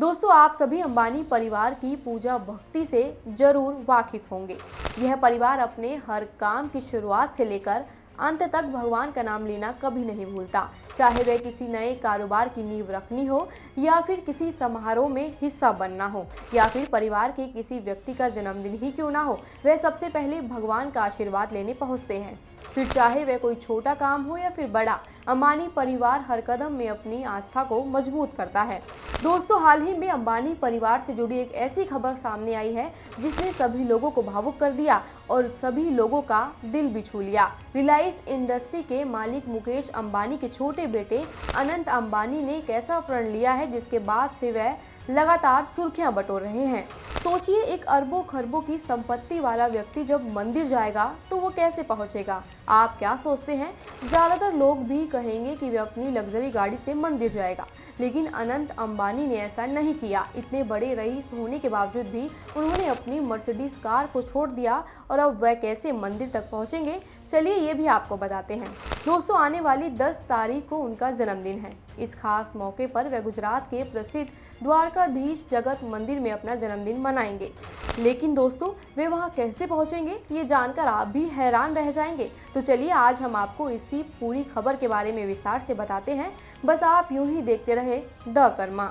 दोस्तों, आप सभी अंबानी परिवार की पूजा भक्ति से जरूर वाकिफ होंगे। यह परिवार अपने हर काम की शुरुआत से लेकर अंत तक भगवान का नाम लेना कभी नहीं भूलता। चाहे वह किसी नए कारोबार की नींव रखनी हो, या फिर किसी समारोह में हिस्सा बनना हो, या फिर परिवार के किसी व्यक्ति का जन्मदिन ही क्यों ना हो, वह सबसे पहले भगवान का आशीर्वाद लेने पहुंचते हैं। फिर चाहे वह कोई छोटा काम हो या फिर बड़ा, अंबानी परिवार हर कदम में अपनी आस्था को मजबूत करता है। दोस्तों, हाल ही में अंबानी परिवार से जुड़ी एक ऐसी खबर सामने आई है जिसने सभी लोगों को भावुक कर दिया और सभी लोगों का दिल भी छू लिया। रिलायंस इंडस्ट्री के मालिक मुकेश अंबानी के छोटे बेटे अनंत अंबानी ने एक ऐसा प्रण लिया है जिसके बाद से वह लगातार सुर्खियां बटोर रहे हैं। सोचिए, एक अरबों खरबों की संपत्ति वाला व्यक्ति जब मंदिर जाएगा तो वो कैसे पहुंचेगा? आप क्या सोचते हैं? ज्यादातर लोग भी कहेंगे कि वह अपनी लग्जरी गाड़ी से मंदिर जाएगा, लेकिन अनंत अंबानी ने ऐसा नहीं किया। इतने बड़े रईस होने के बावजूद भी उन्होंने अपनी मर्सिडीज कार को छोड़ दिया, और अब वह कैसे मंदिर तक पहुंचेंगे, चलिए ये भी आपको बताते हैं। दोस्तों, आने वाली 10 तारीख को उनका जन्मदिन है। इस खास मौके पर वह गुजरात के प्रसिद्ध द्वारकाधीश जगत मंदिर में अपना जन्मदिन मनाएंगे। लेकिन दोस्तों, वे वहां कैसे पहुंचेंगे, ये जानकर आप भी हैरान रह जाएंगे। तो चलिए आज हम आपको इसी पूरी खबर के बारे में विस्तार से बताते हैं। बस आप यूं ही देखते रहे द कर्मा।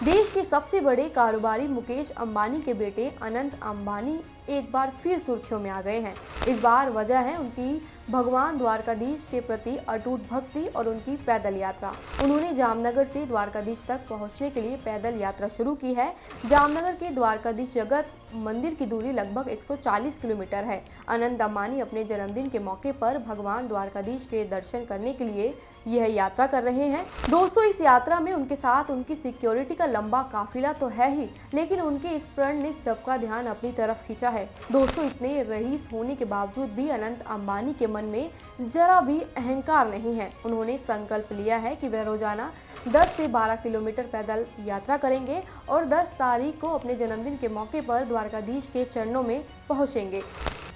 देश के सबसे बड़े कारोबारी मुकेश अंबानी के बेटे अनंत अंबानी एक बार फिर सुर्खियों में आ गए हैं। इस बार वजह है उनकी भगवान द्वारकाधीश के प्रति अटूट भक्ति और उनकी पैदल यात्रा। उन्होंने जामनगर से द्वारकाधीश तक पहुंचने के लिए पैदल यात्रा शुरू की है। जामनगर के द्वारकाधीश जगत मंदिर की दूरी लगभग 140 किलोमीटर है। अनंत अंबानी अपने जन्मदिन के मौके पर भगवान द्वारकाधीश के दर्शन करने के लिए यह यात्रा कर रहे हैं। दोस्तों, इस यात्रा में उनके साथ उनकी सिक्योरिटी का लंबा काफिला तो है ही, लेकिन उनके इस प्रण ने सबका ध्यान अपनी तरफ खींचा है। दोस्तों, इतने रईस होने के बावजूद भी अनंत अंबानी के मन में जरा भी अहंकार नहीं है। उन्होंने संकल्प लिया है कि वह रोजाना 10 से 12 किलोमीटर पैदल यात्रा करेंगे और 10 तारीख को अपने जन्मदिन के मौके पर द्वारकाधीश के चरणों में पहुंचेंगे।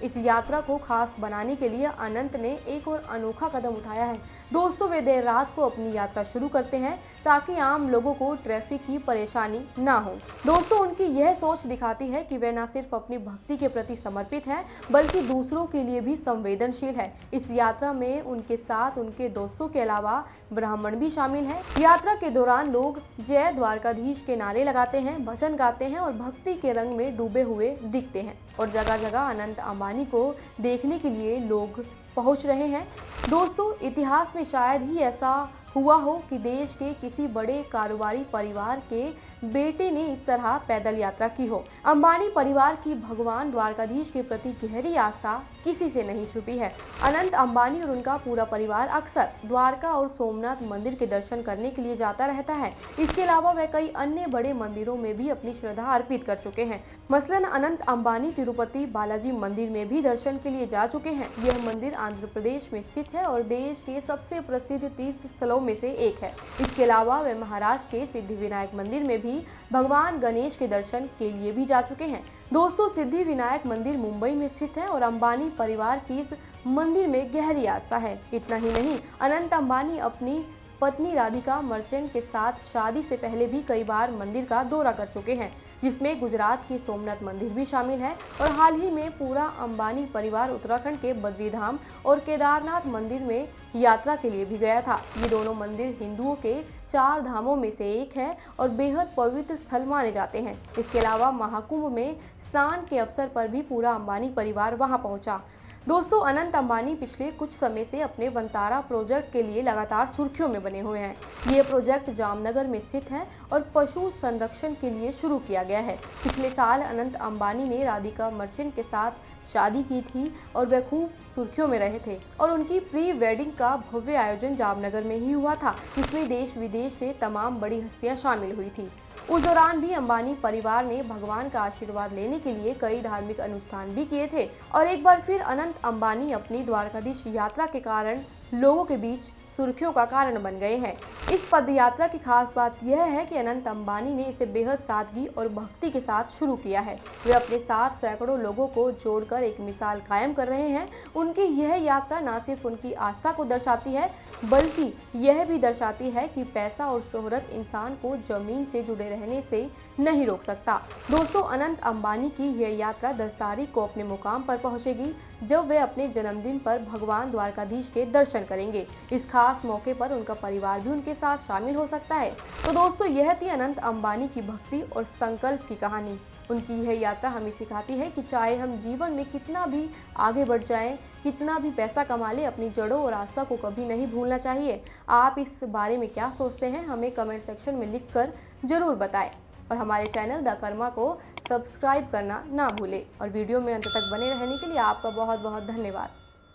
इस यात्रा को खास बनाने के लिए अनंत ने एक और अनोखा कदम उठाया है। दोस्तों, वे देर रात को अपनी यात्रा शुरू करते हैं ताकि आम लोगों को ट्रैफिक की परेशानी ना हो। दोस्तों, उनकी यह सोच दिखाती है कि वे न सिर्फ अपनी भक्ति के प्रति समर्पित हैं, बल्कि दूसरों के लिए भी संवेदनशील है। इस यात्रा में उनके साथ उनके दोस्तों के अलावा ब्राह्मण भी शामिल हैं। यात्रा के दौरान लोग जय द्वारकाधीश के नारे लगाते हैं, भजन गाते हैं और भक्ति के रंग में डूबे हुए दिखते हैं, और जगह जगह अनंत अंबानी को देखने के लिए लोग पहुंच रहे हैं। दोस्तों, इतिहास में शायद ही ऐसा हुआ हो कि देश के किसी बड़े कारोबारी परिवार के बेटे ने इस तरह पैदल यात्रा की हो। अंबानी परिवार की भगवान द्वारकाधीश के प्रति गहरी आस्था किसी से नहीं छुपी है। अनंत अंबानी और उनका पूरा परिवार अक्सर द्वारका और सोमनाथ मंदिर के दर्शन करने के लिए जाता रहता है। इसके अलावा वह कई अन्य बड़े मंदिरों में भी अपनी श्रद्धा अर्पित कर चुके हैं। मसलन अनंत अंबानी तिरुपति बालाजी मंदिर में भी दर्शन के लिए जा चुके हैं। यह मंदिर आंध्र प्रदेश में स्थित है और देश के सबसे प्रसिद्ध तीर्थ स्थलों में से एक है। इसके अलावा वे महाराष्ट्र के सिद्धिविनायक मंदिर में भी भगवान गणेश के दर्शन के लिए भी जा चुके हैं। दोस्तों, सिद्धिविनायक मंदिर मुंबई में स्थित है और अंबानी परिवार की इस मंदिर में गहरी आस्था है। इतना ही नहीं, अनंत अंबानी अपनी पत्नी राधिका मर्चेंट के साथ शादी से पहले भी कई बार मंदिर का दौरा कर चुके हैं, जिसमें गुजरात की सोमनाथ मंदिर भी शामिल है। और हाल ही में पूरा अंबानी परिवार उत्तराखंड के बद्रीधाम और केदारनाथ मंदिर में यात्रा के लिए भी गया था। ये दोनों मंदिर हिंदुओं के 4 धामों में से एक है और बेहद पवित्र स्थल माने जाते हैं। इसके अलावा महाकुंभ में स्नान के अवसर पर भी पूरा अंबानी परिवार वहां पहुंचा। दोस्तों, अनंत अंबानी पिछले कुछ समय से अपने वंतारा प्रोजेक्ट के लिए लगातार सुर्खियों में बने हुए हैं। ये प्रोजेक्ट जामनगर में स्थित है और पशु संरक्षण के लिए शुरू किया गया है। पिछले साल अनंत अंबानी ने राधिका मर्चेंट के साथ शादी की थी और वे खूब सुर्खियों में रहे थे, और उनकी प्री वेडिंग का भव्य आयोजन जामनगर में ही हुआ था, जिसमें देश विदेश से तमाम बड़ी हस्तियां शामिल हुई थी। उस दौरान भी अंबानी परिवार ने भगवान का आशीर्वाद लेने के लिए कई धार्मिक अनुष्ठान भी किए थे। और एक बार फिर अनंत अंबानी अपनी द्वारकाधीश यात्रा के कारण लोगों के बीच सुर्खियों का कारण बन गए हैं। इस पदयात्रा की खास बात यह है कि अनंत अंबानी ने इसे बेहद सादगी और भक्ति के साथ शुरू किया है। वे अपने साथ सैकड़ों लोगों को जोड़कर एक मिसाल कायम कर रहे हैं। उनकी यह यात्रा न सिर्फ उनकी आस्था को दर्शाती है, बल्कि यह भी दर्शाती है कि पैसा और शोहरत इंसान को जमीन से जुड़े रहने से नहीं रोक सकता। दोस्तों, अनंत अंबानी की यह यात्रा 10 तारीख को अपने मुकाम पर पहुंचेगी, जब वे अपने जन्मदिन पर भगवान द्वारकाधीश के दर्शन करेंगे। इस खास मौके पर उनका परिवार भी उनके साथ शामिल हो सकता है। तो दोस्तों, यह थी अनंत अंबानी की भक्ति और संकल्प की कहानी। उनकी यह यात्रा हमें सिखाती है कि चाहे हम जीवन में कितना भी आगे बढ़ जाएं, कितना भी पैसा कमा लें, अपनी जड़ों और आस्था को कभी नहीं भूलना चाहिए। आप इस बारे में क्या सोचते हैं, हमें कमेंट सेक्शन में लिखकर जरूर बताएं। और हमारे चैनल द कर्मा को सब्सक्राइब करना ना भूलें। और वीडियो में अंत तक बने रहने के लिए आपका बहुत बहुत धन्यवाद।